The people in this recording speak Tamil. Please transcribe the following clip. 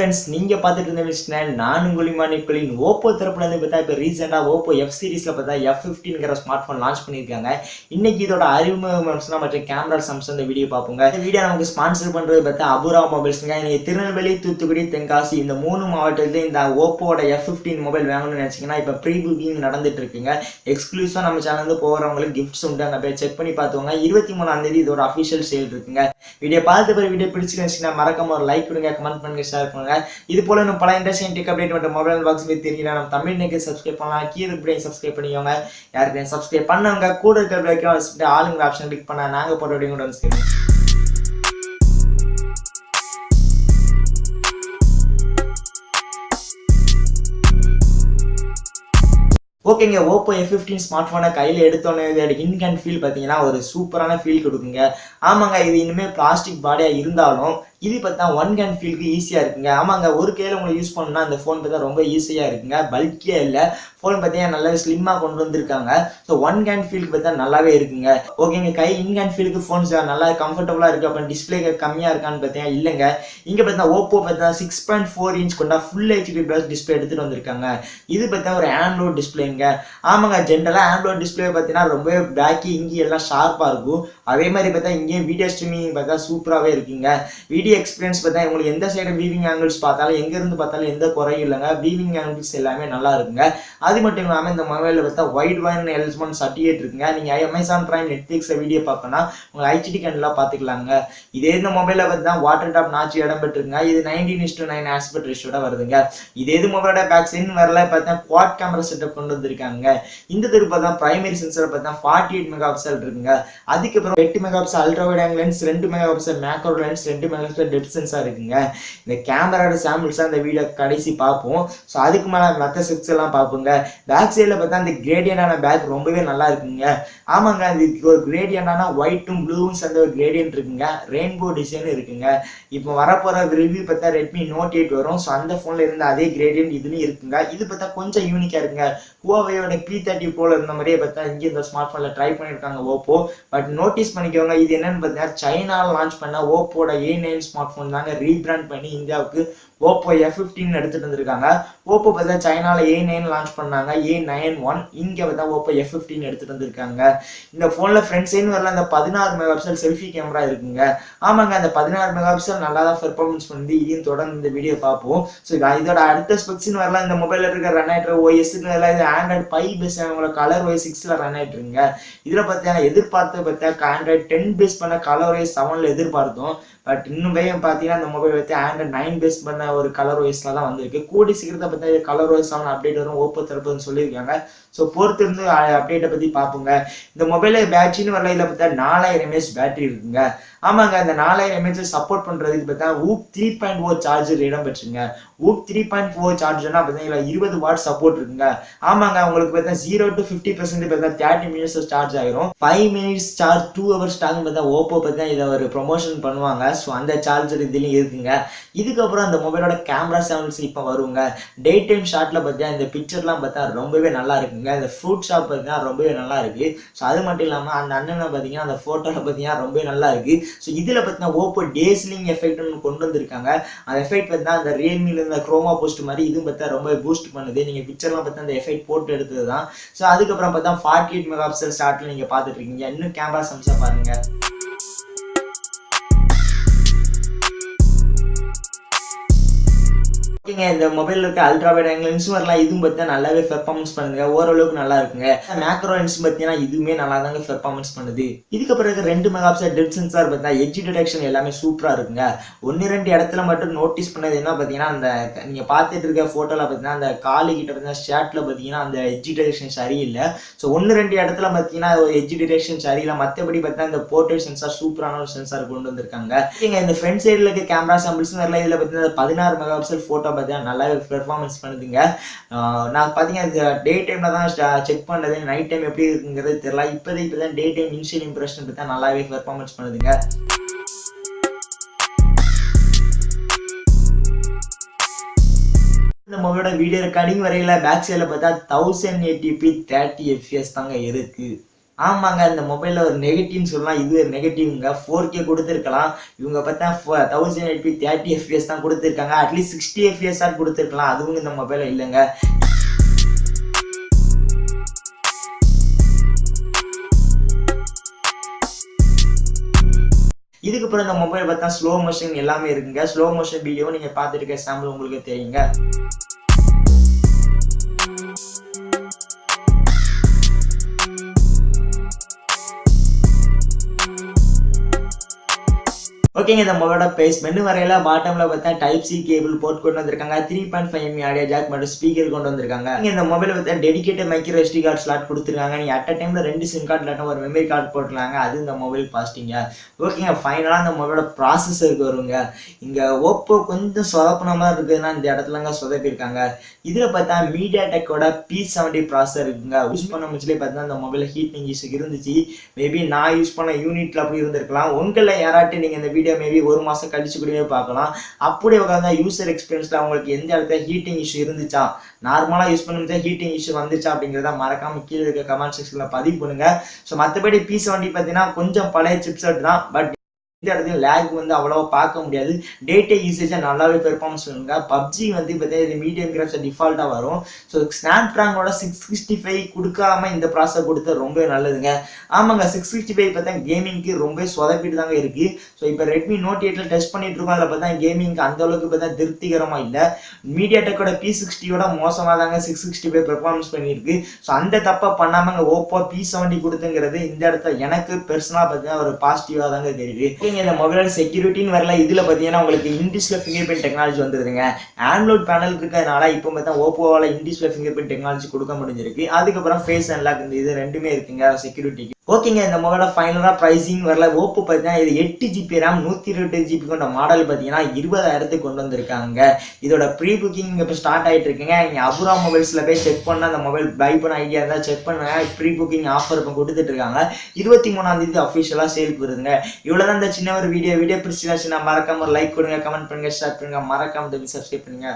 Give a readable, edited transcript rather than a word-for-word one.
friends, நீங்க பார்த்துட்டு இருந்த சேனல் நான் உங்களின் Oppo தரப்புல இருந்து பார்த்தா இப்ப ரீசன்ட்டா Oppo F சீரிஸ்ல பார்த்தா F15ங்கற ஸ்மார்ட் போன் லான்ச் பண்ணிருக்காங்க. இன்னைக்கு இதோட அறிமுகம் மற்றும் கேமரா சம்ஸ் இந்த வீடியோ பாப்போங்க. இந்த வீடியோ நமக்கு ஸ்பான்சர் பண்றது பார்த்தா அபுரா மொபைல்ஸ்ங்க. நீங்க திருநெல்வேலி, தூத்துக்குடி, தென்காசி இந்த மூணு மாவட்டத்துல இந்த Oppoவோட F15 மொபைல் வாங்கணும்னு நினைச்சீங்கன்னா இப்ப ப்ரீ புக்கிங் நடந்துட்டு இருக்குங்க. எக்ஸ்க்ளூசிவா நம்ம சேனல்ல இருந்து போறவங்களுக்கு கிஃப்ட்ஸ் உண்டு. அங்க போய் செக் பண்ணி பாத்துங்க. 23ஆம் தேதி இதோட அபிஷியல் சேல் இருக்குங்க. வீடியோ பார்த்த பிறகு வீடியோ பிடிச்சிருந்துச்சுன்னா மறக்காம ஒரு லைக் கொடுங்க, கமெண்ட் பண்ணுங்க, ஷேர் பண்ணுங்க. இது போல இன்னும் பல இன்ட்ரெஸ்டிங் டெக் அப்டேட் மற்றும் மொபைல் பாக்ஸ் பத்தி தெரியல நம்ம தமிழ் நெக்கு சப்ஸ்கிரைப் பண்ணலாம். கீழே இப்படி சப்ஸ்கிரைப் பண்ணிக்கோங்க. யாருக்கு சப்ஸ்கிரைப் பண்ணவங்க கூட இருக்கிற பிளேக்கு ஆளுங்கிற ஆப்ஷன் கிளிக் பண்ணா நாங்க போட்ட வீடியோ கூட வந்து ஓகேங்க. Oppo F15 ஸ்மார்ட் போனை கையில் எடுத்தோன்னே இதோட இன்க் அண்ட் ஃபீல் பார்த்தீங்கன்னா ஒரு சூப்பரான ஃபீல் கொடுக்குங்க. ஆமாங்க, இது இனிமேல் பிளாஸ்டிக் பாடியாக இருந்தாலும் இது பார்த்தா ஒன் கேன் ஃபீலுக்கு ஈஸியாக இருக்குங்க. ஆமாங்க, ஒரு கையில் உங்களுக்கு யூஸ் பண்ணணும்னா அந்த ஃபோன் பார்த்தா ரொம்ப ஈஸியாக இருக்குங்க. பல்கியாக இல்லை, ஃபோன் பார்த்தீங்கன்னா நல்லாவே ஸ்லிம்மாக கொண்டு வந்திருக்காங்க. ஸோ ஒன் கேன் ஃபீலுக்கு பார்த்தா நல்லாவே இருக்குங்க. ஓகேங்க, கை இன்க் அண்ட் ஃபீலுக்கு ஃபோன்ஸ் நல்லா கம்ஃபர்டபுளாக இருக்குது. அப்புறம் டிஸ்பிளே கம்மியாக இருக்கான்னு பார்த்தீங்கன்னா இல்லைங்க. இங்கே பார்த்தா Oppo பார்த்தா 6.4 இன்ச் கொண்டா ஃபுல் ஹெச்டி ப்ளஸ் டிஸ்பிளே எடுத்துகிட்டு வந்திருக்காங்க. இது பார்த்தா ஒரு ஆண்ட்ராய்ட் டிஸ்பிளேங்க. ஆமாங்க, ஜென்ரலாக ஆண்ட்ராய்ட் டிஸ்பிளே பார்த்தீங்கன்னா ரொம்பவே பிளாக்கி இங்கே எல்லாம் ஷார்ப்பாக இருக்கும். அதே மாதிரி பார்த்தா இங்கேயும் வீடியோ ஸ்ட்ரீமிங் பார்த்தா சூப்பராகவே இருக்குங்க. வீடியோ எக்ஸ்பீரியன்ஸ் பார்த்தா உங்களுக்கு எந்த சைடு வீவிங் ஆங்கிள்ஸ் பார்த்தாலும் எங்கேருந்து பார்த்தாலும் எந்த குறையும் இல்லைங்க. வீவிங் ஆங்கிள்ஸ் எல்லாமே நல்லா இருக்குங்க. அது மட்டும் இல்லாமல் இந்த மொபைலில் பார்த்தா வைட் வைன் எல்ஸ்மன் சர்டிஃபிகேட் இருக்குங்க. நீங்கள் அமேசான் பிரைம், நெட்ஃப்ளிக்ஸில் வீடியோ பார்க்கணும்னா உங்கள் ஹெச்டி கண்ணில் பார்த்துக்கலாங்க. இதே இந்த மொபைலில் பார்த்தா வாட்டர் டாப் நாச்சு இடம் பெற்றுருங்க. இது 19:9 ஆஸ்பெக்ட் ரேஷியோட வருதுங்க. இதே இது மொபைலோட பேக் சைடு வரல பார்த்தா குவாட் கேமரா செட்டப் கொண்டு வந்திருக்காங்க. இந்த தடவை பார்த்தா பிரைமரி சென்சர் பார்த்தா 48 மெகா பிக்சல் இருக்குங்க. அதுக்கப்புறம் 8 mega pixel ultra wide angle lens, 2 mega pixel macro lens, 2 mega pixel depth sensor இருக்குங்க. இந்த கேமராவோட சாம்பிள்ஸா இந்த வீடியோ கடைசி பார்ப்போம். ஸோ அதுக்கு மேலே மற்ற செக்ஸ் எல்லாம் பார்ப்போங்க. பேக் சைடில் பார்த்தா அந்த கிரேடியண்டான பேக் ரொம்பவே நல்லா இருக்குங்க. ஆமாங்க, அது ஒரு கிரேடியண்டான ஒயிட்டும் ப்ளூவும் சேர்ந்த ஒரு கிரேடியன்ட் இருக்குங்க. ரெயின்போ டிசைன் இருக்குங்க. இப்போ வரப்போற ரிவ்யூ பார்த்தா ரெட்மி நோட் 8 வரும். ஸோ அந்த ஃபோன்ல இருந்த அதே கிரேடியன்ட் இதுன்னு இருக்குங்க. இது பார்த்தா கொஞ்சம் யூனிக்கா இருக்குங்க. Huaweiயோட P30 போல இருந்த மாதிரியே பார்த்தா இங்கே இந்த ஸ்மார்ட் போன்ல ட்ரை பண்ணியிருக்காங்க Oppo. பட் நோட்டீஸ் பண்ணிக்கோங்க, இது என்னன்னு பார்த்தீங்கன்னா சைனால லான்ச் பண்ண Oppoட A9 ஸ்மார்ட் போன் தாங்க ரீபிராண்ட் பண்ணி இந்தியாவுக்கு Oppo F15 எடுத்துட்டு வந்திருக்காங்க. Oppo பார்த்தா சைனால A9 லான்ச் பண்ணாங்க, A91. இங்கே பார்த்தா Oppo F15 எடுத்துட்டு வந்திருக்காங்க. இந்த போன்ல ஃப்ரண்ட் சைடு வரல அந்த 16 மெகா பிக்சல் செல்ஃபி கேமரா இருக்குங்க. ஆமாங்க, அந்த 16 மெகா பிக்சல் நல்லா தான் பெர்ஃபார்மன்ஸ் பண்ணி இதையும் தொடர்ந்து இந்த வீடியோ பார்ப்போம். ஸோ இதோட அடுத்த ஸ்பெக்ஸ்ன்னு வரல இந்த மொபைலில் இருக்க ரன் ஆயிட்டு OSன்னு வரல இது ஆண்ட்ராய்ட் 5 பேஸ் அவங்களோட கலர் OS 6ல ரன் ஆயிட்டு இருக்குங்க. இதில் பார்த்தீங்கன்னா எதிர்பார்த்து பார்த்தா ஆண்ட்ராய்ட் 10 பேஸ் பண்ண கலர் OS 7ல எதிர்பார்த்தோம். பட் இன்னும் பார்த்தீங்கன்னா இந்த மொபைல் வந்து ஆண்ட்ராய்ட் 9 பேஸ் பண்ண ஒரு கலர் OSல தான் வந்திருக்கு. கூடி சீக்கிரத்தை பார்த்தா கலர் OS 7 அப்டேட் வரும் Oppo தரப்புன்னு சொல்லியிருக்காங்க. ஸோ பொறுத்து இருந்து அப்டேட்டை பற்றி பார்ப்போங்க. இந்த மொபைலில் பேட்டரின்னு வரல இதில் பார்த்தா 4000 mAh பேட்டரி இருக்குங்க. ஆமாங்க, அந்த 4000 mAh சப்போர்ட் பண்ணுறதுக்கு பார்த்தா WHOOP 3.0 சார்ஜர் இடம் பெற்றுங்க. WHOOP 3.0 சார்ஜர்னா பார்த்தீங்கன்னா 20 வாட் சப்போர்ட் இருக்குங்க. ஆமாங்க, உங்களுக்கு பார்த்தா 0 to 50% பார்த்தா 30 மினிட்ஸ் சார்ஜ் ஆகிரும். 5 மினிட்ஸ் சார்ஜ் 2 hours டார்க் பார்த்தா Oppo பார்த்தா இதை ஒரு ப்ரொமோஷன் பண்ணுவாங்க. ஸோ அந்த சார்ஜர் இதுலையும் இருக்குங்க. இதுக்கப்புறம் அந்த மொபைலோட கேமரா சாம்பிள்ஸ் இப்போ வருங்க. டே டைம் ஷாட்டில் பார்த்தா இந்த பிக்சர்லாம் பார்த்தா ரொம்பவே நல்லா இருக்குங்க. இந்த ஃப்ரூட் ஷாப் பார்த்தீங்கன்னா ரொம்பவே நல்லா இருக்கு. ஸோ அது மட்டும் இல்லாமல் அந்த அண்ணனை பார்த்தீங்கன்னா அந்த ஃபோட்டோவில் பார்த்தீங்கன்னா ரொம்பவே நல்லா இருக்கு. ஸோ இதில் பார்த்தீங்கன்னா Oppo டேஸ்லிங் எஃபெக்ட்னு கொண்டு வந்திருக்காங்க. அந்த எஃபெக்ட் பார்த்தா அந்த ரியல்மியில் இருந்த குரோமா போஸ்ட் மாதிரி இதுவும் பார்த்தா ரொம்ப பூஸ்ட் பண்ணுது. நீங்கள் பிக்சர்லாம் பார்த்தா அந்த எஃபெக்ட் போட்டு எடுத்தது தான். ஸோ அதுக்கப்புறம் பார்த்தா 48 மெகா பிக்சல் ஷாட்டில் நீங்கள் பார்த்துட்டு இருக்கீங்க. இன்னும் கேமரா சம்ஸாக பாருங்க. இந்த மொபைல் இருக்க அல்ட்ரா வைட் ஆங்கிள் லென்ஸ் வரலாம். இதுவும் பார்த்தீங்கன்னா நல்லாவே பெர்ஃபார்மன்ஸ் பண்ணுங்க. ஓரளவுக்கு நல்லா இருக்குங்க. மேக்ரோ லென்ஸ் பார்த்தீங்கன்னா இதுவுமே நல்லா தாங்க பெர்ஃபார்மன்ஸ் பண்ணுது. இதுக்கப்புறம் 2 மெகா பிக்சல் டெப்த் சென்சார் பார்த்தா எட்ஜ் டிடெக்ஷன் எல்லாமே சூப்பரா இருக்குங்க. 1-2 இடத்துல மட்டும் நோட்டீஸ் பண்ணது என்ன பார்த்தீங்கன்னா அந்த நீங்க பார்த்துட்டு இருக்க போட்டோல பார்த்தீங்கன்னா அந்த காலு கிட்ட பார்த்தீங்கன்னா ஷர்ட்ல பார்த்தீங்கன்னா அந்த எட்ஜ் டிடெக்ஷன் சரியில்லை. ஸோ 1-2 இடத்துல பார்த்தீங்கன்னா எட்ஜ் டிடெக்ஷன் சரியில்லை. மற்றபடி பார்த்தீங்கன்னா இந்த போர்ட்ரேட் சென்சார் சூப்பரான ஒரு சென்சார் கொண்டு வந்திருக்காங்க. இந்த ஃப்ரண்ட் சைடில் இருக்க கேமரா சாம்பிள்ஸ் வரல. இதில் பார்த்தீங்கன்னா 16 மெகா பிக்சல் போட்டோ நல்லாவே பெர்ஃபார்மன்ஸ் பண்ணுதுங்க. நான் பார்த்தீங்கன்னா டே டைம்ல தான் செக் பண்ணது. நைட் டைம் எப்படி இருக்குங்கிறது தெரியல. இப்போதான் டே டைம் இனிஷியல் இம்ப்ரெஷன் பார்த்தா நல்லாவே பெர்ஃபார்மன்ஸ் பண்ணுதுங்க. இந்த மொபைலோட வீடியோ ரெக்கார்டிங் வரையில பேக் சைடில் பார்த்தா 1080p 30 fps தாங்க இருக்கு. ஆமாங்க, இந்த மொபைலில் ஒரு நெகட்டிவ்னு சொல்லலாம். இது ஒரு நெகட்டிவ்ங்க. 4K கொடுத்துருக்கலாம். இவங்க பார்த்தா 1080p 30 FPS தான் கொடுத்துருக்காங்க. அட்லீஸ்ட் 60 FPS கொடுத்துருக்கலாம். அதுவும் இந்த மொபைலில் இல்லைங்க. இதுக்கப்புறம் இந்த மொபைல் பார்த்தா ஸ்லோ மோஷன் எல்லாமே இருக்குங்க. ஸ்லோ மோஷன் வீடியோ நீங்கள் பார்த்துருக்க சாம்பிள் உங்களுக்கு தெரியுங்க. ஓகேங்க, இந்த மொபைலோட பிரைஸ் மெனு வரையில பாட்டம்ல பார்த்தா டைப் சி கேபிள் போர்ட் கொண்டு வந்திருக்காங்க. 3.5mm ஆடியோ ஜாக் மற்றும் ஸ்பீக்கர் கொண்டு வந்திருக்காங்க. இந்த மொபைல் பார்த்தா dedicated micro SD card slot கொடுத்துருக்காங்க. நீங்க அட் அ டைம்ல 2 சிம் கார்டு இல்லாட்டா ஒரு மெமரி கார்டு போட்டுக்கலாங்க. அது இந்த மொபைல் பாசிட்டிங்க. ஓகேங்க, ஃபைனலா இந்த மொபைலோட ப்ராசஸருக்கு வருங்க. இங்க ஓப்போ கொஞ்சம் சொதப்பின மாதிரி இருக்குதுன்னா இந்த இடத்துலங்க சொதப்பிருக்காங்க. இதுல பார்த்தா மீடியாடெக்கோட P70 ப்ராசஸர் இருக்குங்க. யூஸ் பண்ண முச்சிலே பார்த்தா இந்த மொபைல் ஹீட்டிங் இஷ்யூ இருந்துச்சு. மேபி நான் யூஸ் பண்ண யூனிட்ல அப்படி இருந்திருக்கலாம். உங்களை யாராட்டும் நீங்க இந்த வீடியோ மேபி ஒரு மாசம் கழிச்சு கூடவே பார்க்கலாம். அப்படியே உட்காந்து யூசர் எக்ஸ்பீரியன்ஸ்ல உங்களுக்கு எந்த இடத்துல ஹீட்டிங் இஷ்யூ இருந்துச்சா, நார்மலா யூஸ் பண்ணும்போது ஹீட்டிங் இஷ்யூ வந்துச்சா அப்படிங்கிறத மறக்காம கீழே இருக்க கமெண்ட் செக்ஷன்ல பதிவு பண்ணுங்க. ஸோ மற்றபடி P70 பார்த்தீங்கன்னா கொஞ்சம் பழைய சிப்செட் தான். பட் இந்த இடத்துல லேக் வந்து அவ்வளவா பார்க்க முடியாது. டேட்டா யூசேஜை நல்லாவே பெர்ஃபார்மன்ஸ் பண்ணுங்க. பப்ஜி வந்து பார்த்தீங்கன்னா மீடியம் கிராஃபிக்ஸ் டிஃபால்ட்டாக வரும். ஸோ ஸ்னாப்ட்ராகனோட 665 கொடுக்காம இந்த ப்ராசஸர் கொடுத்தா ரொம்ப நல்லதுங்க. ஆமாங்க, 665 பார்த்தா கேமிங்க்கு ரொம்ப சொதப்பிட்டு தாங்க இருக்கு. ஸோ இப்போ ரெட்மி நோட் 8ல டெஸ்ட் பண்ணிட்டு இருக்கோம். அதில் பார்த்தா கேமிங்க்கு அந்த அளவுக்கு பார்த்தா திருப்திகரமாக இல்லை. மீடியாடெக்கோட P60யோட மோசமாக தாங்க 665 பெர்ஃபார்மன்ஸ் பண்ணியிருக்கு. ஸோ அந்த தப்பை பண்ணாமங்க ஓப்போ P70 கொடுத்துங்கிறது இந்த இடத்துல எனக்கு பர்சனலாக பார்த்தீங்கன்னா ஒரு பாசிட்டிவாக தாங்க தெரியுது. இந்த மொபைலோட செக்யூரிட்டின்னு வரல. இதுல பாத்தீங்கன்னா உங்களுக்கு இன்டிஸ்பிளே ஃபிங்கர் பிரிண்ட் டெக்னாலஜி வந்துருதுங்க. ஆண்ட்ராய்ட் பேனல் இருக்கிறதுனால இப்போ பார்த்தா ஓப்போவால இன்டிஸ்பிளே ஃபிங்கர் பிரிண்ட் டெக்னாலஜி கொடுக்க முடிஞ்சிருக்கு. அதுக்கப்புறம் ஃபேஸ் அன்லாக் இது ரெண்டுமே இருக்குங்க செக்யூரிட்டிக்கு. ஓகேங்க, இந்த மொபைலோட ஃபைனலாக ப்ரைஸிங் வரல. ஓப்போ பார்த்தீங்கன்னா இது 8GB RAM 128GB கொண்ட மாடல் பார்த்தீங்கன்னா 20,000 கொண்டு வந்திருக்காங்க. இதோட ப்ரீ புக்கிங் இப்போ ஸ்டார்ட் ஆகிட்டு இருக்குங்க. நீங்கள் அபுரா மொபைல்ஸில் போய் செக் பண்ணால் அந்த மொபைல் பை பண்ண ஐடியா இருந்தால் செக் பண்ணுங்க. ப்ரீ புக்கிங் ஆஃபர் இப்போ கொடுத்துட்டு இருக்காங்க. 23ஆம் தேதி அஃபிஷியலாக சேலுக்கு வருதுங்க. இவ்வளோதான் இந்த சின்ன ஒரு வீடியோ பிடிச்சிருந்துச்சுன்னா மறக்காம ஒரு லைக் கொடுங்க, கமெண்ட் பண்ணுங்க, ஷேர் பண்ணுங்க, மறக்காம சப்ஸ்கிரைப் பண்ணுங்க.